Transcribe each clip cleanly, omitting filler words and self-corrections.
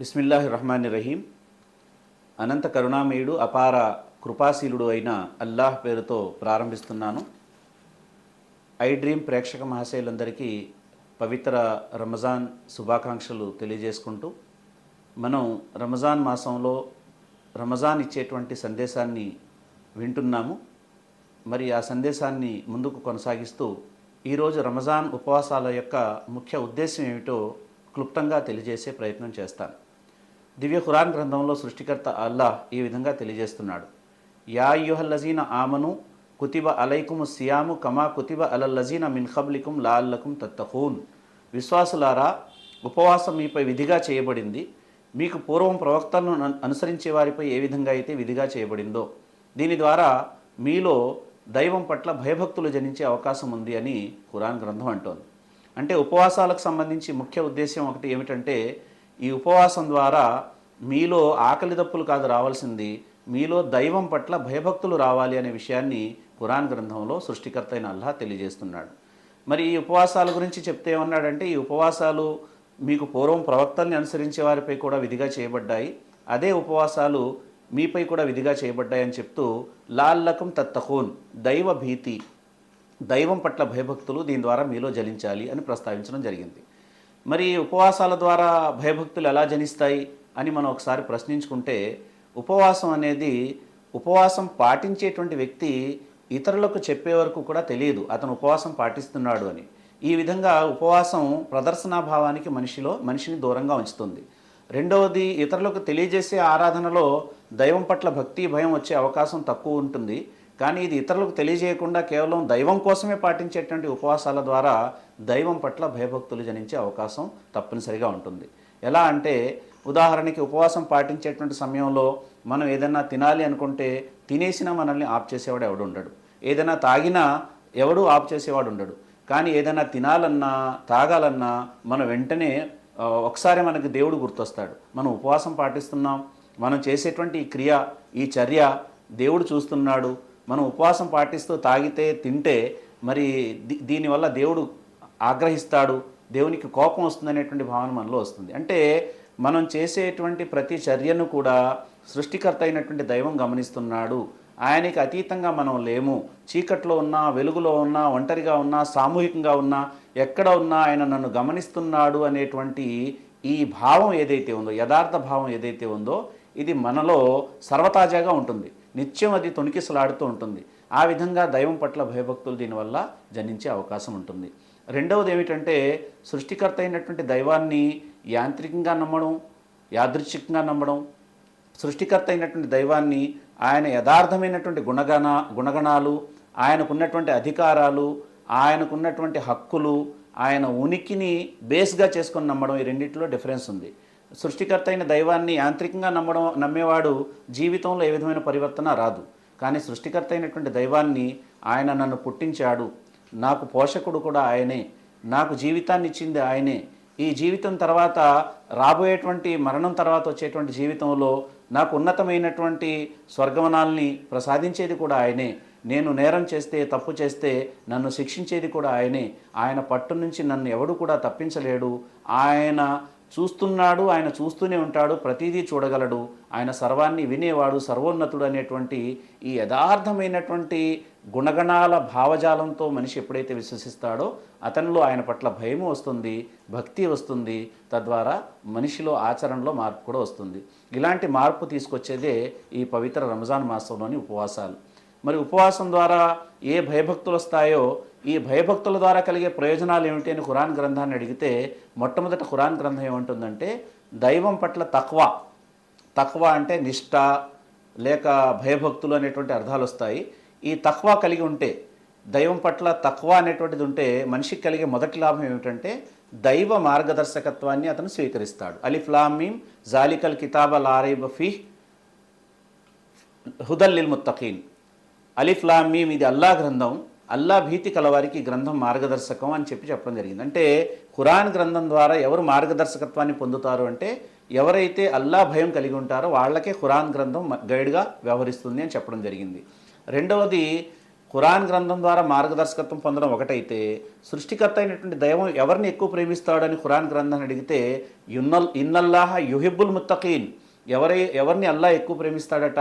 బిస్మిల్లాహిర్రహ్మానిర్రహీం. అనంత కరుణామయుడు అపార కృపాశీలుడు అయిన అల్లాహ్ పేరుతో ప్రారంభిస్తున్నాను. ఐ డ్రీమ్ ప్రేక్షక మహాశయులందరికీ పవిత్ర రమజాన్ శుభాకాంక్షలు తెలియజేసుకుంటూ మనం రమజాన్ మాసంలో రమజాన్ ఇచ్చేటువంటి సందేశాన్ని వింటున్నాము. మరి ఆ సందేశాన్ని ముందుకు కొనసాగిస్తూ ఈరోజు రమజాన్ ఉపవాసాల యొక్క ముఖ్య ఉద్దేశం ఏమిటో క్లుప్తంగా తెలియజేసే ప్రయత్నం చేస్తాను. దివ్య ఖురాన్ గ్రంథంలో సృష్టికర్త అల్లాహ్ ఈ విధంగా తెలియజేస్తున్నాడు. యా అయ్యుహల్లజీన ఆమను కుతిబ అలైకుము సియాము కమా కుతిబ అలల్లజీన మిన్ ఖబ్లికుం లాల్లకుం తత్తఖూన్. విశ్వాసులారా, ఉపవాసం మీపై విధిగా చేయబడింది, మీకు పూర్వం ప్రవక్తలను అనుసరించే వారిపై ఏ విధంగా అయితే విధిగా చేయబడిందో దీని ద్వారా మీలో దైవం పట్ల భయభక్తులు జనించే అవకాశం ఉంది అని ఖురాన్ గ్రంథం అంటోంది. అంటే ఉపవాసాలకు సంబంధించి ముఖ్య ఉద్దేశం ఒకటి ఏమిటంటే, ఈ ఉపవాసం ద్వారా మీలో ఆకలి దప్పులు కాదు రావాల్సింది, మీలో దైవం పట్ల భయభక్తులు రావాలి అనే విషయాన్ని ఖురాన్ గ్రంథంలో సృష్టికర్త అయిన అల్లాహ్ తెలియజేస్తున్నాడు. మరి ఈ ఉపవాసాల గురించి చెప్తే ఏమన్నాడంటే, ఈ ఉపవాసాలు మీకు పూర్వం ప్రవక్తల్ని అనుసరించే వారిపై కూడా విధిగా చేయబడ్డాయి, అదే ఉపవాసాలు మీపై కూడా విధిగా చేయబడ్డాయి అని చెప్తూ లాల్లకుం తత్తఖూన్, దైవ భీతి, దైవం పట్ల భయభక్తులు దీని ద్వారా మీలో జనించాలి అని ప్రస్తావించడం జరిగింది. మరి ఉపవాసాల ద్వారా భయభక్తులు ఎలా జనిస్తాయి అని మనం ఒకసారి ప్రశ్నించుకుంటే, ఉపవాసం అనేది ఉపవాసం పాటించేటువంటి వ్యక్తి ఇతరులకు చెప్పే వరకు కూడా తెలియదు అతను ఉపవాసం పాటిస్తున్నాడు అని. ఈ విధంగా ఉపవాసం ప్రదర్శనాభావానికి మనిషిని దూరంగా ఉంచుతుంది. రెండవది, ఇతరులకు తెలియజేసే ఆరాధనలో దైవం పట్ల భక్తి భయం వచ్చే అవకాశం తక్కువ ఉంటుంది. కానీ ఇది ఇతరులకు తెలియజేయకుండా కేవలం దైవం కోసమే పాటించేటువంటి ఉపవాసాల ద్వారా దైవం పట్ల భయభక్తులు జనించే అవకాశం తప్పనిసరిగా ఉంటుంది. ఎలా అంటే, ఉదాహరణకి ఉపవాసం పాటించేటువంటి సమయంలో మనం ఏదైనా తినాలి అనుకుంటే తినేసినా మనల్ని ఆప్ చేసేవాడు ఎవడు ఉండడు, ఏదైనా తాగినా ఎవడు ఆప్ చేసేవాడు ఉండడు. కానీ ఏదైనా తినాలన్నా తాగాలన్నా మనం వెంటనే ఒకసారి మనకి దేవుడు గుర్తొస్తాడు. మనం ఉపవాసం పాటిస్తున్నాం, మనం చేసేటువంటి ఈ క్రియ, ఈ చర్య దేవుడు చూస్తున్నాడు. మనం ఉపవాసం పాటిస్తూ తాగితే తింటే మరి దీనివల్ల దేవుడు ఆగ్రహిస్తాడు, దేవునికి కోపం వస్తుందనేటువంటి భావన మనలో వస్తుంది. అంటే మనం చేసేటువంటి ప్రతి చర్యను కూడా సృష్టికర్త అయినటువంటి దైవం గమనిస్తున్నాడు. ఆయనకి అతీతంగా మనం లేము. చీకట్లో ఉన్నా, వెలుగులో ఉన్నా, ఒంటరిగా ఉన్నా, సామూహికంగా ఉన్నా, ఎక్కడ ఉన్నా ఆయన నన్ను గమనిస్తున్నాడు అనేటువంటి ఈ భావం ఏదైతే ఉందో, యథార్థ భావం ఏదైతే ఉందో, ఇది మనలో సర్వతాజాగా ఉంటుంది, నిత్యం అది తొణికిసలాడుతూ ఉంటుంది. ఆ విధంగా దైవం పట్ల భయభక్తులు దీనివల్ల జనించే అవకాశం ఉంటుంది. రెండవది ఏమిటంటే, సృష్టికర్త అయినటువంటి దైవాన్ని యాంత్రికంగా నమ్మడం, యాదృచ్ఛికంగా నమ్మడం. సృష్టికర్త అయినటువంటి దైవాన్ని ఆయన యథార్థమైనటువంటి గుణగణాలు, ఆయనకున్నటువంటి అధికారాలు, ఆయనకున్నటువంటి హక్కులు, ఆయన ఉనికిని బేస్గా చేసుకొని నమ్మడం, ఈ రెండింటిలో డిఫరెన్స్ ఉంది. సృష్టికర్త అయిన దైవాన్ని యాంత్రికంగా నమ్మేవాడు జీవితంలో ఏ విధమైన పరివర్తన రాదు. కానీ సృష్టికర్త అయినటువంటి దైవాన్ని, ఆయన నన్ను పుట్టించాడు, నాకు పోషకుడు కూడా ఆయనే, నాకు జీవితాన్ని ఇచ్చింది ఆయనే, ఈ జీవితం తర్వాత రాబోయేటువంటి మరణం తర్వాత వచ్చేటువంటి జీవితంలో నాకు ఉన్నతమైనటువంటి స్వర్గవనాల్ని ప్రసాదించేది కూడా ఆయనే, నేను నేరం చేస్తే, తప్పు చేస్తే నన్ను శిక్షించేది కూడా ఆయనే, ఆయన పట్టు నుంచి నన్ను ఎవడు కూడా తప్పించలేడు, ఆయన చూస్తున్నాడు, ఆయన చూస్తూనే ఉంటాడు, ప్రతిదీ చూడగలడు, ఆయన సర్వాన్ని వినేవాడు, సర్వోన్నతుడు అనేటువంటి ఈ యథార్థమైనటువంటి గుణగణాల భావజాలంతో మనిషి ఎప్పుడైతే విశ్వసిస్తాడో అతనిలో ఆయన పట్ల భయం వస్తుంది, భక్తి వస్తుంది, తద్వారా మనిషిలో ఆచరణలో మార్పు కూడా వస్తుంది. ఇలాంటి మార్పు తీసుకొచ్చేదే ఈ పవిత్ర రంజాన్ మాసంలోని ఉపవాసాలు. మరి ఉపవాసం ద్వారా ఏ భయభక్తులు వస్తాయో, ఈ భయభక్తుల ద్వారా కలిగే ప్రయోజనాలు ఏమిటి అని ఖురాన్ గ్రంథాన్ని అడిగితే, మొట్టమొదట ఖురాన్ గ్రంథం ఏమంటుందంటే, దైవం పట్ల తక్వా అంటే నిష్ఠ లేక భయభక్తులు అనేటువంటి అర్థాలు వస్తాయి. ఈ తక్వా కలిగి ఉంటే, దైవం పట్ల తక్వా అనేటువంటిది ఉంటే మనిషికి కలిగే మొదటి లాభం ఏమిటంటే, దైవ మార్గదర్శకత్వాన్ని అతను స్వీకరిస్తాడు. అలిఫ్ లామ్ మీమ్ జాలికల్ కితాబ లా రైబ ఫీహ్ హుదల్ లిల్ ముత్తఖీన్. అలిఫ్ లామ్ మీమ్ ఇది అల్లా గ్రంథం, అల్లా భీతి కలవారికి గ్రంథం మార్గదర్శకం అని చెప్పడం జరిగింది. అంటే ఖురాన్ గ్రంథం ద్వారా ఎవరు మార్గదర్శకత్వాన్ని పొందుతారు అంటే, ఎవరైతే అల్లా భయం కలిగి ఉంటారో వాళ్ళకే ఖురాన్ గ్రంథం గైడ్గా వ్యవహరిస్తుంది అని చెప్పడం జరిగింది. రెండవది, ఖురాన్ గ్రంథం ద్వారా మార్గదర్శకత్వం పొందడం ఒకటైతే, సృష్టికర్త అయినటువంటి దైవం ఎవరిని ఎక్కువ ప్రేమిస్తాడని ఖురాన్ గ్రంథాన్ని అడిగితే ఇన్నల్లాహ యుహిబ్బుల్ ముత్తకీన్, ఎవరిని అల్లా ఎక్కువ ప్రేమిస్తాడట,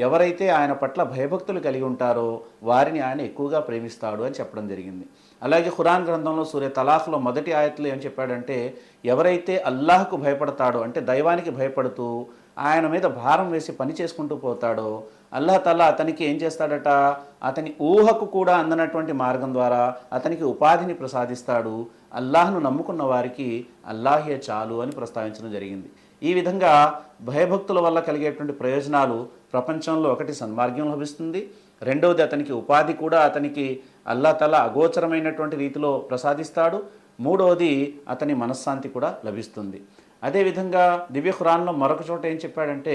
ఎవరైతే ఆయన పట్ల భయభక్తులు కలిగి ఉంటారో వారిని ఆయన ఎక్కువగా ప్రేమిస్తాడు అని చెప్పడం జరిగింది. అలాగే ఖురాన్ గ్రంథంలో సూర్య తలాఖ్లో మొదటి ఆయత్లో ఏం చెప్పాడంటే, ఎవరైతే అల్లాహకు భయపడతాడో అంటే దైవానికి భయపడుతూ ఆయన మీద భారం వేసి పని చేసుకుంటూ పోతాడో అల్లాహ్ తాలా అతనికి ఏం చేస్తాడట, అతని ఊహకు కూడా అందనటువంటి మార్గం ద్వారా అతనికి ఉపాధిని ప్రసాదిస్తాడు. అల్లాహ్ను నమ్ముకున్న వారికి అల్లాహే చాలు అని ప్రస్తావించడం జరిగింది. ఈ విధంగా భయభక్తుల వల్ల కలిగేటువంటి ప్రయోజనాలు ప్రపంచంలో ఒకటి సన్మార్గం లభిస్తుంది, రెండవది అతనికి ఉపాధి కూడా అతనికి అల్లాహ్ తాలా అగోచరమైనటువంటి రీతిలో ప్రసాదిస్తాడు, మూడవది అతని మనశ్శాంతి కూడా లభిస్తుంది. అదేవిధంగా దివ్య ఖురాన్లో మరొక చోట ఏం చెప్పాడంటే,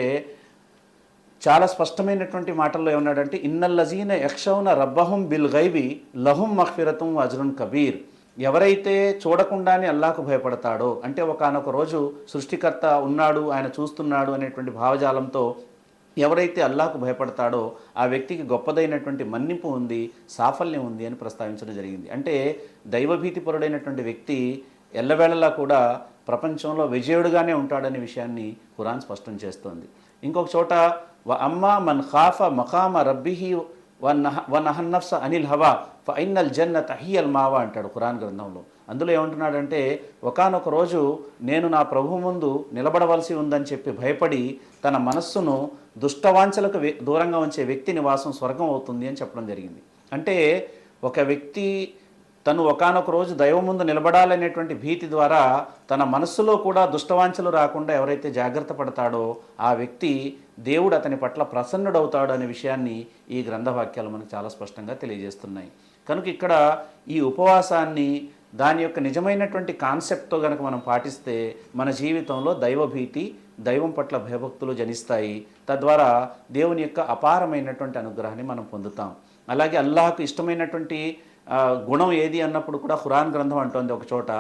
చాలా స్పష్టమైనటువంటి మాటల్లో ఏమన్నాడంటే, ఇన్నల్లజీన యక్షౌన రబ్బహుం బిల్ గైబి లహుం మగ్ఫిరతుం అజ్రున్ కబీర్. ఎవరైతే చూడకుండానే అల్లాహకు భయపడతాడో అంటే ఒకానొక రోజు సృష్టికర్త ఉన్నాడు, ఆయన చూస్తున్నాడు అనేటువంటి భావజాలంతో ఎవరైతే అల్లాహకు భయపడతాడో ఆ వ్యక్తికి గొప్పదైనటువంటి మన్నింపు ఉంది, సాఫల్యం ఉంది అని ప్రస్తావించడం జరిగింది. అంటే దైవభీతిపరుడైనటువంటి వ్యక్తి ఎల్లవేళలా కూడా ప్రపంచంలో విజయుడుగానే ఉంటాడనే విషయాన్ని ఖురాన్ స్పష్టం చేస్తోంది. ఇంకొక చోట వ అమ్మా మన్ ఖాఫ మఖామ రబ్బిహి వ నహన్నఫ్స అనిల్ హవా ఫ ఇన్నల్ జన్నత హియల్ మావా అంటాడు ఖురాన్ గ్రంథంలో. అందులో ఏమంటున్నాడంటే, ఒకానొక రోజు నేను నా ప్రభు ముందు నిలబడవలసి ఉందని చెప్పి భయపడి తన మనస్సును దుష్టవాంఛలకు దూరంగా ఉంచే వ్యక్తి నివాసం స్వర్గం అవుతుంది అని చెప్పడం జరిగింది. అంటే ఒక వ్యక్తి తను ఒకానొక రోజు దైవం ముందు నిలబడాలనేటువంటి భీతి ద్వారా తన మనస్సులో కూడా దుష్టవాంఛలు రాకుండా ఎవరైతే జాగ్రత్త పడతాడో ఆ వ్యక్తి దేవుడు అతని పట్ల ప్రసన్నుడవుతాడు అనే విషయాన్ని ఈ గ్రంథవాక్యాలు మనకు చాలా స్పష్టంగా తెలియజేస్తున్నాయి. కనుక ఇక్కడ ఈ ఉపవాసాన్ని దాని యొక్క నిజమైనటువంటి కాన్సెప్ట్తో కనుక మనం పాటిస్తే మన జీవితంలో దైవభీతి, దైవం పట్ల భయభక్తులు జనిస్తాయి. తద్వారా దేవుని యొక్క అపారమైనటువంటి అనుగ్రహాన్ని మనం పొందుతాం. అలాగే అల్లాహకు ఇష్టమైనటువంటి గుణం ఏది అన్నప్పుడు కూడా ఖురాన్ గ్రంథం అంటోంది ఒక చోట,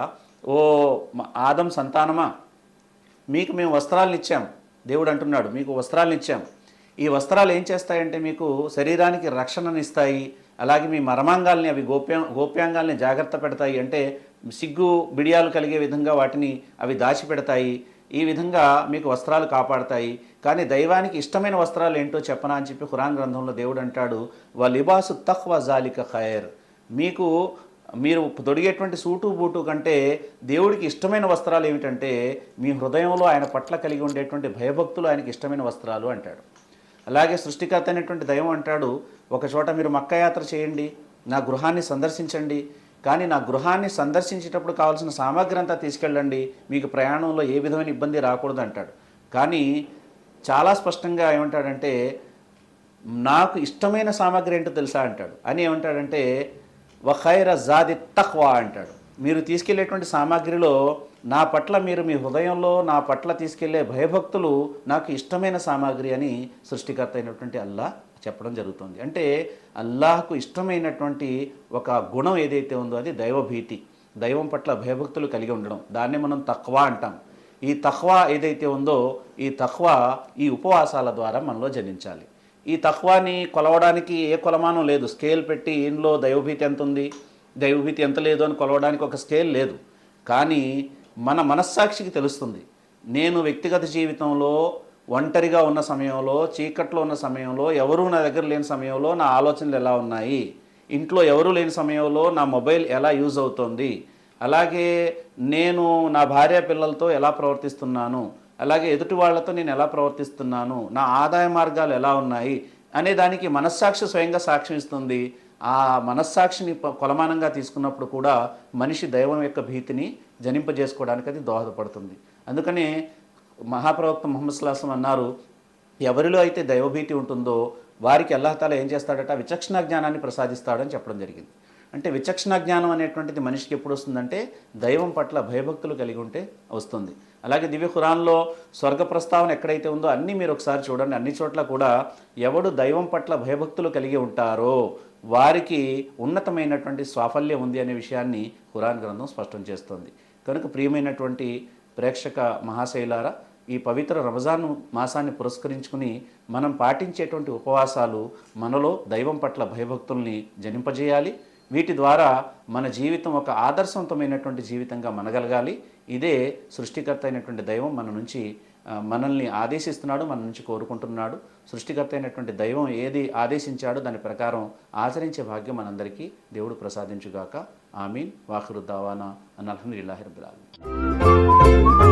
ఓ ఆదం సంతానమా, మీకు మేము వస్త్రాలను ఇచ్చాం. దేవుడు అంటున్నాడు, మీకు వస్త్రాలను ఇచ్చాం. ఈ వస్త్రాలు ఏం చేస్తాయంటే మీకు శరీరానికి రక్షణనిస్తాయి, అలాగే మీ మర్మాంగాల్ని అవి గోప్యాంగాల్ని జాగ్రత్త పెడతాయి. అంటే సిగ్గు బిడియాలు కలిగే విధంగా వాటిని అవి దాచిపెడతాయి. ఈ విధంగా మీకు వస్త్రాలు కాపాడతాయి. కానీ దైవానికి ఇష్టమైన వస్త్రాలు ఏంటో చెప్పనా అని చెప్పి ఖురాన్ గ్రంథంలో దేవుడు అంటాడు, వ లిబాసు తఖ్వ జాలిక ఖైర్. మీరు తొడిగేటువంటి సూటు బూటు కంటే దేవుడికి ఇష్టమైన వస్త్రాలు ఏమిటంటే మీ హృదయంలో ఆయన పట్ల కలిగి ఉండేటువంటి భయభక్తులు ఆయనకి ఇష్టమైన వస్త్రాలు అంటాడు. అలాగే సృష్టికర్త అయినటువంటి దైవం అంటాడు, ఒక చోట మీరు మక్కా యాత్ర చేయండి, నా గృహాన్ని సందర్శించండి, కానీ నా గృహాన్ని సందర్శించేటప్పుడు కావాల్సిన సామాగ్రి అంతా తీసుకెళ్ళండి, మీకు ప్రయాణంలో ఏ విధమైన ఇబ్బంది రాకూడదు అంటాడు. కానీ చాలా స్పష్టంగా ఏమంటాడంటే, నాకు ఇష్టమైన సామాగ్రి ఏంటో తెలుసా అంటాడు. అని ఏమంటాడంటే వ ఖైర జాది తఖ్వా అంటాడు. మీరు తీసుకెళ్లేటువంటి సామాగ్రిలో నా పట్ల మీరు మీ హృదయంలో నా పట్ల తీసుకెళ్లే భయభక్తులు నాకు ఇష్టమైన సామాగ్రి అని సృష్టికర్త అయినటువంటి అల్లాహ్ చెప్పడం జరుగుతుంది. అంటే అల్లాహకు ఇష్టమైనటువంటి ఒక గుణం ఏదైతే ఉందో అది దైవభీతి, దైవం పట్ల భయభక్తులు కలిగి ఉండడం. దాన్నే మనం తఖ్వా అంటాం. ఈ తఖ్వా ఏదైతే ఉందో ఈ తఖ్వా ఈ ఉపవాసాల ద్వారా మనలో జనించాలి. ఈ తఖ్వాని కొలవడానికి ఏ కొలమానం లేదు. స్కేల్ పెట్టి ఇంట్లో దైవభీతి ఎంత ఉంది, దైవభీతి ఎంత లేదు అని కొలవడానికి ఒక స్కేల్ లేదు. కానీ మన మనస్సాక్షికి తెలుస్తుంది. నేను వ్యక్తిగత జీవితంలో ఒంటరిగా ఉన్న సమయంలో, చీకట్లో ఉన్న సమయంలో, ఎవరూ నా దగ్గర లేని సమయంలో నా ఆలోచనలు ఎలా ఉన్నాయి, ఇంట్లో ఎవరూ లేని సమయంలో నా మొబైల్ ఎలా యూజ్ అవుతుంది, అలాగే నేను నా భార్య పిల్లలతో ఎలా ప్రవర్తిస్తున్నాను, అలాగే ఎదుటి వాళ్లతో నేను ఎలా ప్రవర్తిస్తున్నాను, నా ఆదాయ మార్గాలు ఎలా ఉన్నాయి అనే దానికి మనస్సాక్షి స్వయంగా సాక్ష్యం ఇస్తుంది. ఆ మనస్సాక్షిని కొలమానంగా తీసుకున్నప్పుడు కూడా మనిషి దైవం యొక్క భీతిని జనింపజేసుకోవడానికి అది దోహదపడుతుంది. అందుకనే మహాప్రవక్త ముహమ్మద్ సల్లల్లాహు అలైహి వసల్లం అన్నారు, ఎవరిలో అయితే దైవభీతి ఉంటుందో వారికి అల్లాహ్ తాలా ఏం చేస్తాడట, విచక్షణ జ్ఞానాన్ని ప్రసాదిస్తాడని చెప్పడం జరిగింది. అంటే విచక్షణ జ్ఞానం అనేటువంటిది మనిషికి ఎప్పుడు వస్తుందంటే దైవం పట్ల భయభక్తులు కలిగి ఉంటే వస్తుంది. అలాగే దివ్య ఖురాన్లో స్వర్గ ప్రస్తావన ఎక్కడైతే ఉందో అన్నీ మీరు ఒకసారి చూడండి. అన్ని చోట్ల కూడా ఎవడు దైవం పట్ల భయభక్తులు కలిగి ఉంటారో వారికి ఉన్నతమైనటువంటి సాఫల్యం ఉంది అనే విషయాన్ని ఖురాన్ గ్రంథం స్పష్టం చేస్తుంది. కనుక ప్రియమైనటువంటి ప్రేక్షక మహాశైలారా, ఈ పవిత్ర రంజాన్ మాసాన్ని పురస్కరించుకుని మనం పాటించేటువంటి ఉపవాసాలు మనలో దైవం పట్ల భయభక్తుల్ని జనింపజేయాలి. వీటి ద్వారా మన జీవితం ఒక ఆదర్శవంతమైనటువంటి జీవితంగా మనగలగాలి. ఇదే సృష్టికర్త అయినటువంటి దైవం మన నుంచి మనల్ని ఆదేశిస్తున్నాడు, మన నుంచి కోరుకుంటున్నాడు. సృష్టికర్త అయినటువంటి దైవం ఏది ఆదేశించాడో దాని ప్రకారం ఆచరించే భాగ్యం మనందరికీ దేవుడు ప్రసాదించుగాక. ఆమీన్. వాఖిరు దావానా అన్ అల్హమ్దులిల్లాహి రబ్బిల్ ఆలమీన్.